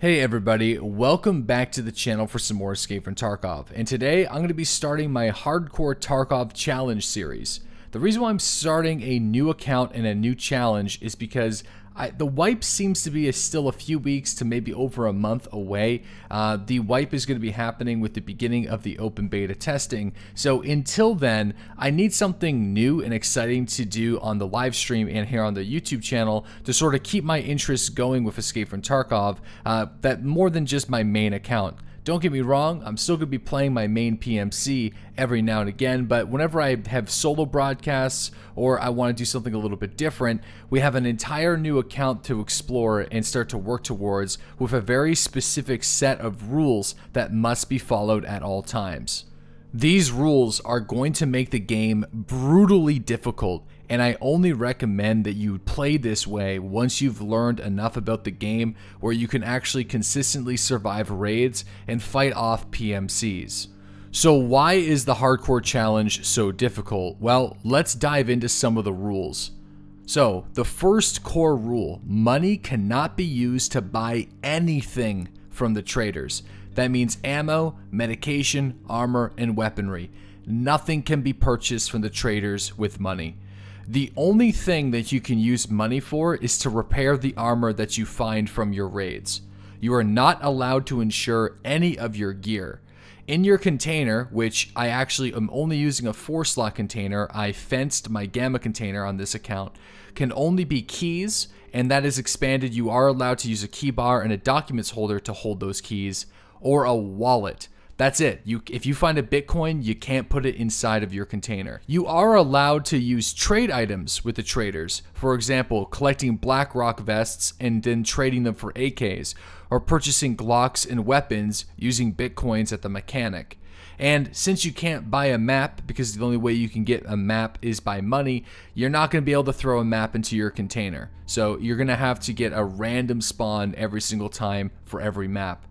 Hey everybody, welcome back to the channel for some more Escape from Tarkov, and today I'm going to be starting my Hardcore Tarkov Challenge series. The reason why I'm starting a new account and a new challenge is because the wipe seems to be still a few weeks to maybe over a month away. The wipe is going to be happening with the beginning of the open beta testing, so until then, I need something new and exciting to do on the live stream and here on the YouTube channel to sort of keep my interest going with Escape from Tarkov, that more than just my main account. Don't get me wrong, I'm still going to be playing my main PMC every now and again, but whenever I have solo broadcasts or I want to do something a little bit different, we have an entire new account to explore and start to work towards with a very specific set of rules that must be followed at all times. These rules are going to make the game brutally difficult, and I only recommend that you play this way once you've learned enough about the game where you can actually consistently survive raids and fight off PMCs. So why is the Hardcore Challenge so difficult? Well, let's dive into some of the rules. So, the first core rule: money cannot be used to buy anything from the traders. That means ammo, medication, armor, and weaponry. Nothing can be purchased from the traders with money. The only thing that you can use money for is to repair the armor that you find from your raids. You are not allowed to insure any of your gear. In your container, which I actually am only using a 4-slot container, I fenced my gamma container on this account, can only be keys, and that is expanded. You are allowed to use a keybar and a documents holder to hold those keys, or a wallet. That's it. If you find a Bitcoin, you can't put it inside of your container. You are allowed to use trade items with the traders. For example, collecting BlackRock vests and then trading them for AKs, or purchasing Glocks and weapons using Bitcoins at the mechanic. And since you can't buy a map, because the only way you can get a map is by money, you're not going to be able to throw a map into your container. So you're going to have to get a random spawn every single time for every map.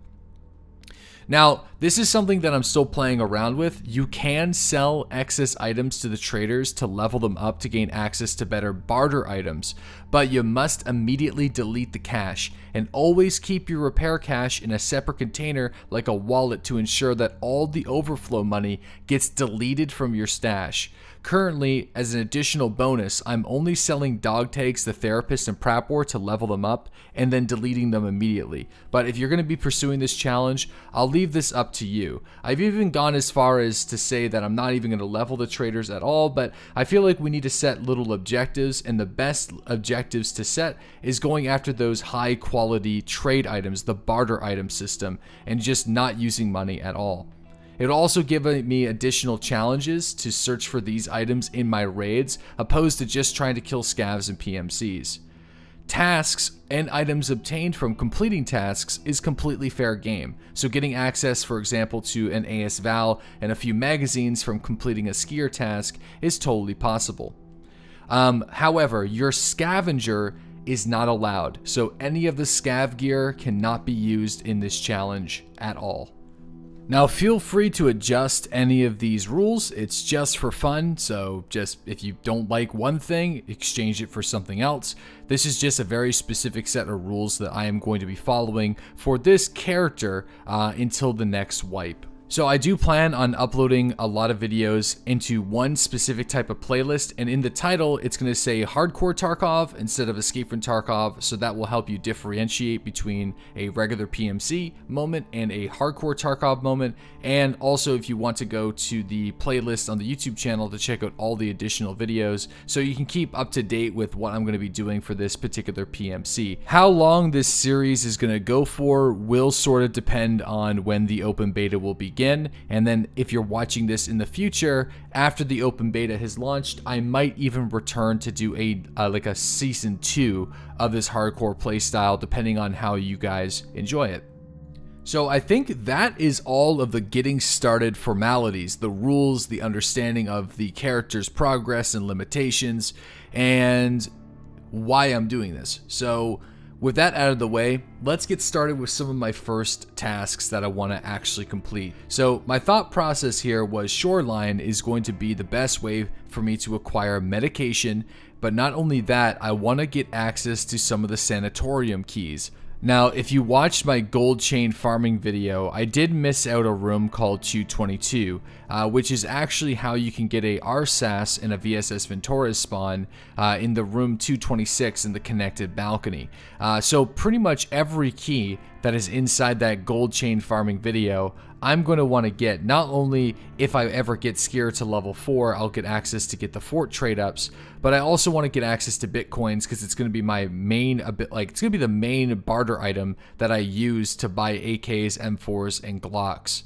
Now, this is something that I'm still playing around with. You can sell excess items to the traders to level them up to gain access to better barter items, but you must immediately delete the cache and always keep your repair cache in a separate container like a wallet to ensure that all the overflow money gets deleted from your stash. Currently, as an additional bonus, I'm only selling dog tags to therapists and prap war to level them up and then deleting them immediately. But if you're going to be pursuing this challenge, I'll leave this up to you. I've even gone as far as to say that I'm not even going to level the traders at all, but I feel like we need to set little objectives, and the best objectives to set is going after those high quality trade items, the barter item system, and just not using money at all. It'll also give me additional challenges to search for these items in my raids, opposed to just trying to kill scavs and PMCs. Tasks and items obtained from completing tasks is completely fair game, so getting access, for example, to an AS Val and a few magazines from completing a skier task is totally possible. However, your scavenger is not allowed, so any of the scav gear cannot be used in this challenge at all. Now, feel free to adjust any of these rules. It's just for fun, so just if you don't like one thing, exchange it for something else. This is just a very specific set of rules that I am going to be following for this character until the next wipe. So I do plan on uploading a lot of videos into one specific type of playlist, and in the title it's going to say Hardcore Tarkov instead of Escape from Tarkov, so that will help you differentiate between a regular PMC moment and a Hardcore Tarkov moment. And also, if you want to go to the playlist on the YouTube channel to check out all the additional videos, so you can keep up to date with what I'm going to be doing for this particular PMC. How long this series is going to go for will sort of depend on when the open beta will begin. And then if you're watching this in the future, after the open beta has launched, I might even return to do like a season 2 of this hardcore playstyle, depending on how you guys enjoy it. So I think that is all of the getting started formalities, the rules, the understanding of the character's progress and limitations, and why I'm doing this. So with that out of the way, let's get started with some of my first tasks that I want to actually complete. So my thought process here was Shoreline is going to be the best way for me to acquire medication, but not only that, I want to get access to some of the sanatorium keys. Now, if you watched my gold chain farming video, I did miss out a room called 222, which is actually how you can get a RSAS and a VSS Ventura spawn in the room 226 in the connected balcony. So pretty much every key that is inside that gold chain farming video, I'm going to want to get. Not only if I ever get scared to level 4, I'll get access to get the fort trade ups, but I also want to get access to bitcoins because it's going to be my main, it's going to be the main barter item that I use to buy AKs, M4s, and Glocks.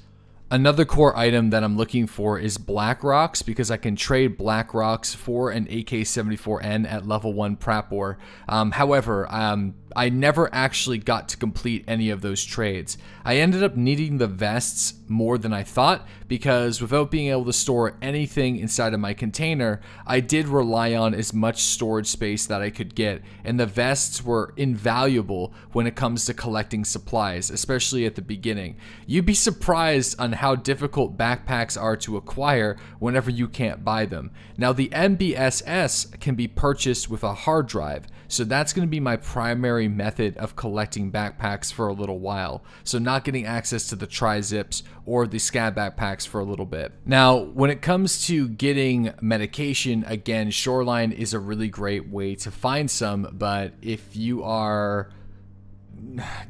Another core item that I'm looking for is Black Rocks, because I can trade Black Rocks for an AK-74N at level 1 Prapor. However, I never actually got to complete any of those trades. I ended up needing the vests more than I thought, because without being able to store anything inside of my container, I did rely on as much storage space that I could get, and the vests were invaluable when it comes to collecting supplies, especially at the beginning. You'd be surprised on how difficult backpacks are to acquire whenever you can't buy them. Now, the MBSS can be purchased with a hard drive, so that's going to be my primary method of collecting backpacks for a little while, so not getting access to the tri-zips or the scav backpacks for a little bit. Now, when it comes to getting medication, again, Shoreline is a really great way to find some, but if you are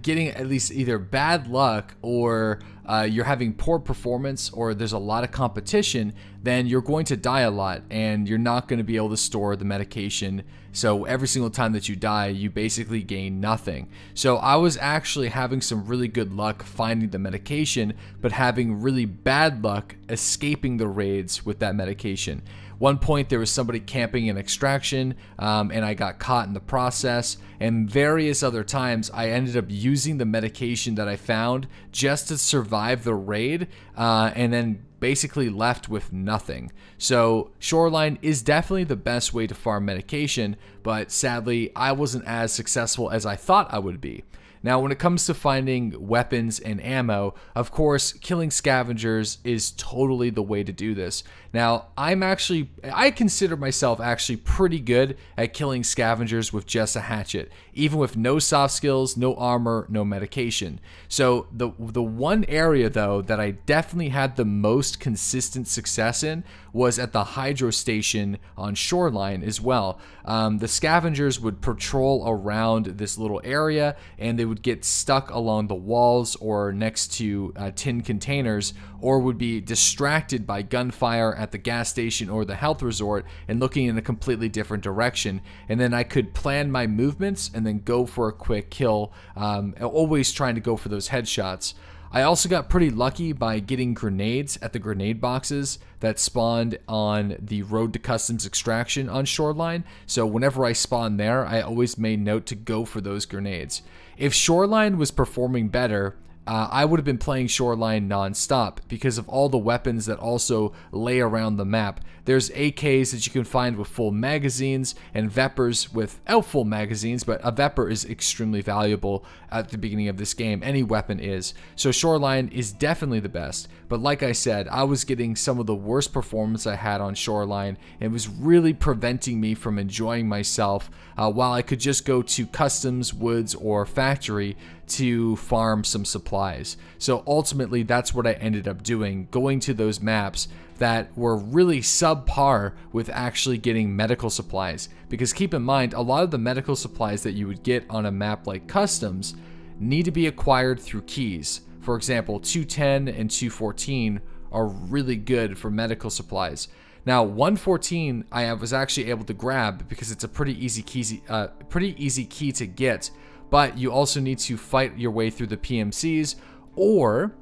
getting at least either bad luck or you're having poor performance or there's a lot of competition, then you're going to die a lot and you're not going to be able to store the medication. So every single time that you die, you basically gain nothing. So I was actually having some really good luck finding the medication, but having really bad luck escaping the raids with that medication. One point there was somebody camping in extraction and I got caught in the process, and various other times I ended up using the medication that I found just to survive the raid and then basically left with nothing. So Shoreline is definitely the best way to farm medication, but sadly I wasn't as successful as I thought I would be. Now, when it comes to finding weapons and ammo, of course, killing scavengers is totally the way to do this. Now, I consider myself actually pretty good at killing scavengers with just a hatchet, even with no soft skills, no armor, no medication. So the one area though that I definitely had the most consistent success in was at the hydro station on Shoreline as well. The scavengers would patrol around this little area and they would get stuck along the walls or next to tin containers, or would be distracted by gunfire at the gas station or the health resort and looking in a completely different direction. And then I could plan my movements and then go for a quick kill, always trying to go for those headshots. I also got pretty lucky by getting grenades at the grenade boxes that spawned on the road to customs extraction on Shoreline. So whenever I spawned there, I always made note to go for those grenades. If Shoreline was performing better, I would have been playing Shoreline non-stop because of all the weapons that also lay around the map. There's AKs that you can find with full magazines and Vepers without full magazines, but a Veper is extremely valuable at the beginning of this game. Any weapon is. So Shoreline is definitely the best. But like I said, I was getting some of the worst performance I had on Shoreline, and it was really preventing me from enjoying myself while I could just go to customs, woods, or factory to farm some supplies. So ultimately that's what I ended up doing, going to those maps that were really subpar with actually getting medical supplies. Because keep in mind, a lot of the medical supplies that you would get on a map like Customs need to be acquired through keys. For example, 210 and 214 are really good for medical supplies. Now, 114 I was actually able to grab because it's a pretty easy key to get, but you also need to fight your way through the PMCs, or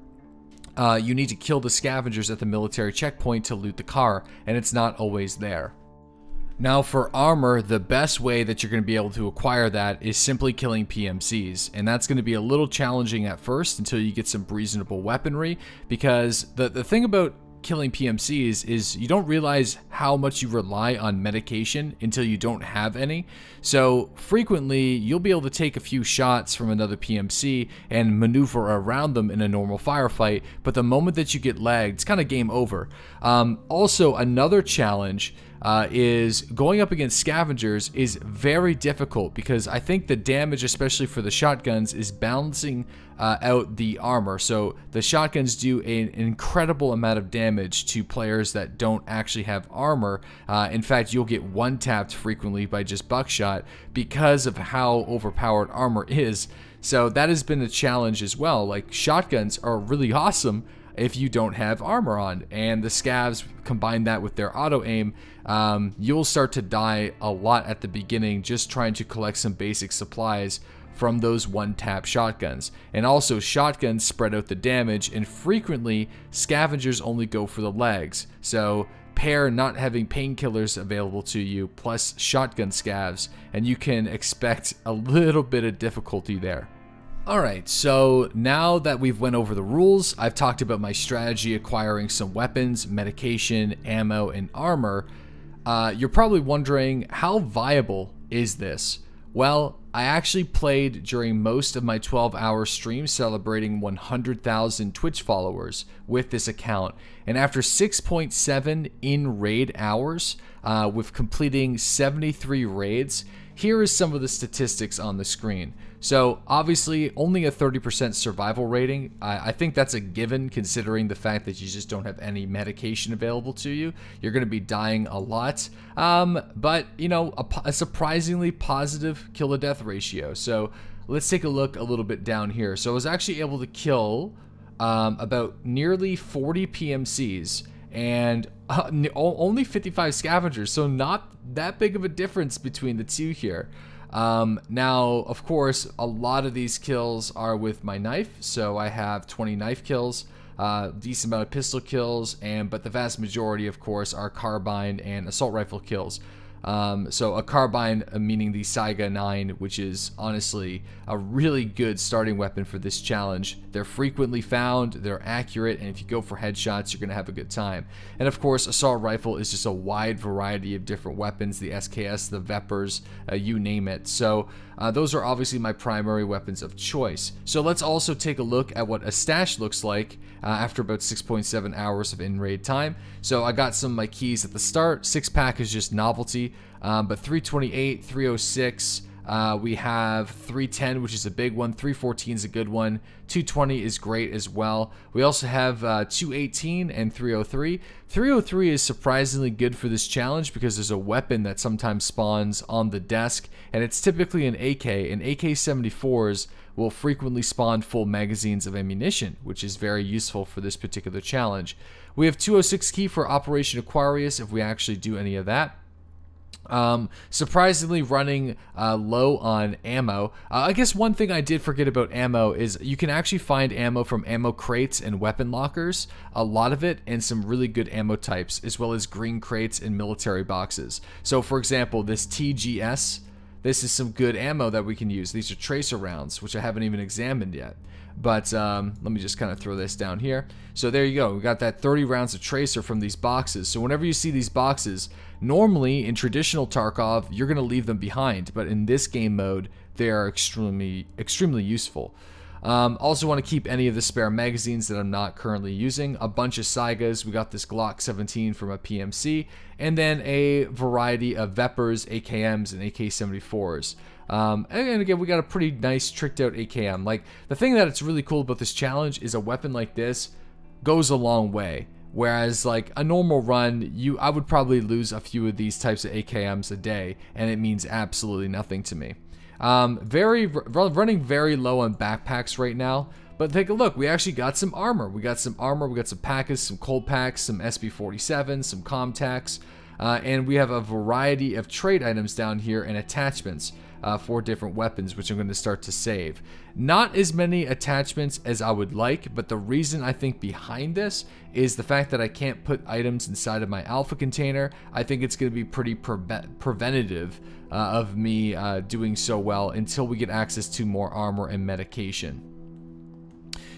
you need to kill the scavengers at the military checkpoint to loot the car, and it's not always there. Now for armor, the best way that you're going to be able to acquire that is simply killing PMCs, and that's going to be a little challenging at first until you get some reasonable weaponry, because the thing about killing PMCs is you don't realize how much you rely on medication until you don't have any. So frequently you'll be able to take a few shots from another PMC and maneuver around them in a normal firefight, but the moment that you get lagged, it's kind of game over. Also, another challenge is going up against scavengers is very difficult, because I think the damage, especially for the shotguns, is balancing out the armor. So the shotguns do an incredible amount of damage to players that don't actually have armor. In fact, you'll get one-tapped frequently by just buckshot because of how overpowered armor is. So that has been a challenge as well. Like, shotguns are really awesome if you don't have armor on, and the scavs combine that with their auto aim, you'll start to die a lot at the beginning just trying to collect some basic supplies from those one-tap shotguns. And also, shotguns spread out the damage, and frequently scavengers only go for the legs. So pair not having painkillers available to you plus shotgun scavs, and you can expect a little bit of difficulty there. Alright, so now that we've went over the rules, I've talked about my strategy acquiring some weapons, medication, ammo, and armor. You're probably wondering, how viable is this? Well, I actually played during most of my 12-hour stream celebrating 100,000 Twitch followers with this account, and after 6.7 in-raid hours, with completing 73 raids, here is some of the statistics on the screen. So obviously only a 30% survival rating. I think that's a given, considering the fact that you just don't have any medication available to you. You're going to be dying a lot, but you know, a surprisingly positive kill to death ratio. So let's take a look a little bit down here. So I was actually able to kill about nearly 40 PMCs and only 55 scavengers, so not that big of a difference between the two here. Now, of course, a lot of these kills are with my knife, so I have 20 knife kills, decent amount of pistol kills, but the vast majority, of course, are carbine and assault rifle kills. So a carbine, meaning the Saiga 9, which is honestly a really good starting weapon for this challenge. They're frequently found, they're accurate, and if you go for headshots, you're going to have a good time. And of course, assault rifle is just a wide variety of different weapons, the SKS, the Vepers, you name it. So those are obviously my primary weapons of choice. So let's also take a look at what a stash looks like after about 6.7 hours of in-raid time. So I got some of my keys at the start. 6-pack is just novelty, but 328, 306, we have 310, which is a big one. 314 is a good one. 220 is great as well. We also have 218 and 303. 303 is surprisingly good for this challenge because there's a weapon that sometimes spawns on the desk, and it's typically an AK, and AK-74s will frequently spawn full magazines of ammunition, which is very useful for this particular challenge. We have 206 key for Operation Aquarius if we actually do any of that. Surprisingly running low on ammo. I guess one thing I did forget about ammo is you can actually find ammo from ammo crates and weapon lockers, a lot of it, and some really good ammo types, as well as green crates and military boxes. So for example, this TGS, this is some good ammo that we can use. These are tracer rounds, which I haven't even examined yet. But let me just kind of throw this down here. So there you go. We got that 30 rounds of tracer from these boxes. So whenever you see these boxes, normally in traditional Tarkov, you're going to leave them behind. But in this game mode, they are extremely useful. Also want to keep any of the spare magazines that I'm not currently using. A bunch of Saigas. We got this Glock 17 from a PMC. And then a variety of Vepers, AKMs, and AK-74s. And again, we got a pretty nice tricked out AKM. Like, the thing that it's really cool about this challenge is a weapon like this goes a long way. Whereas like a normal run, I would probably lose a few of these types of AKMs a day, and it means absolutely nothing to me. Running very low on backpacks right now, but take a look. We actually got some armor. We got some packers, some cold packs, some SB-47, some Comtacs, and we have a variety of trade items down here and attachments. For different weapons, which I'm going to start to save. Not as many attachments as I would like, but the reason I think behind this is the fact that I can't put items inside of my alpha container. I think it's going to be pretty preventative of me doing so well until we get access to more armor and medication.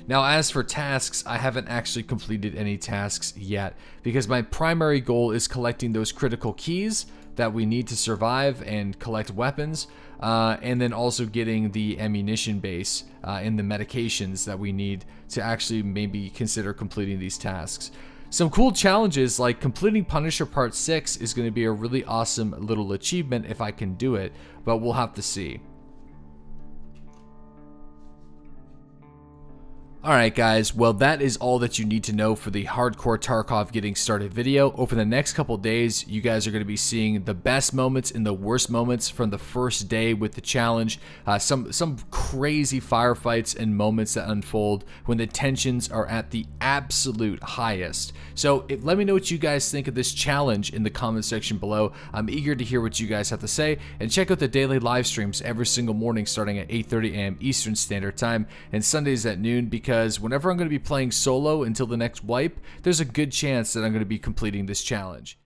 Now, as for tasks, I haven't actually completed any tasks yet because my primary goal is collecting those critical keys that we need to survive and collect weapons, and then also getting the ammunition base and the medications that we need to actually maybe consider completing these tasks. Some cool challenges like completing Punisher Part 6 is going to be a really awesome little achievement if I can do it, but we'll have to see. Alright guys, well that is all that you need to know for the Hardcore Tarkov Getting Started video. Over the next couple days, you guys are going to be seeing the best moments and the worst moments from the first day with the challenge. Some crazy firefights and moments that unfold when the tensions are at the absolute highest. So let me know what you guys think of this challenge in the comment section below. I'm eager to hear what you guys have to say, and check out the daily live streams every single morning starting at 8:30 a.m. Eastern Standard Time and Sundays at noon, because whenever I'm going to be playing solo until the next wipe, there's a good chance that I'm going to be completing this challenge.